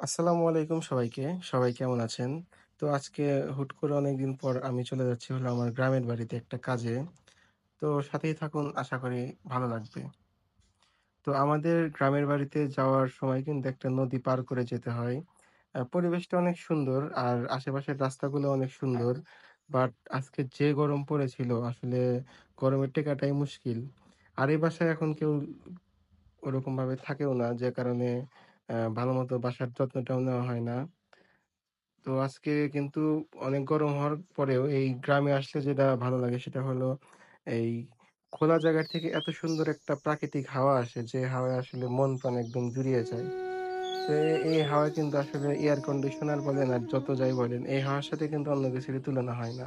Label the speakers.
Speaker 1: আসসালামু আলাইকুম সবাইকে। সবাই কেমন আছেন? তো আজকে হুট করে অনেকদিন পর আমি চলে যাচ্ছি হলো আমার গ্রামের বাড়িতে একটা কাজে। তো সাথেই থাকুন আশা করি ভালো লাগবে। তো আমাদের গ্রামের বাড়িতে যাওয়ার সময় কিন্তু একটা নদী পার করে যেতে হয়। পরিবেশটা অনেক সুন্দর আর আশেপাশের রাস্তাগুলো অনেক সুন্দর। বাট আজকে যে গরম পড়েছিল আসলে গরমে টেকাটাই মুশকিল। আর এই বাসায় এখন কেউ ওরকমভাবে থাকেও না যে কারণে ভালোমতো বাসার যত্নটাও নেওয়া হয় না। তো আজকে কিন্তু অনেক গরম হওয়ার পরেও এই গ্রামে আসলে যেটা ভালো লাগে সেটা হলো এই খোলা জায়গা থেকে এত সুন্দর একটা প্রাকৃতিক হাওয়া আসে যে হাওয়ায় আসলে মন প্রাণ একদম জুড়িয়ে যায়। তো এই হাওয়া কিন্তু আসলে এয়ার কন্ডিশনার বলেন আর যত যাই বলেন এই হাওয়ার সাথে কিন্তু অন্য কিছুরই তুলনা হয় না।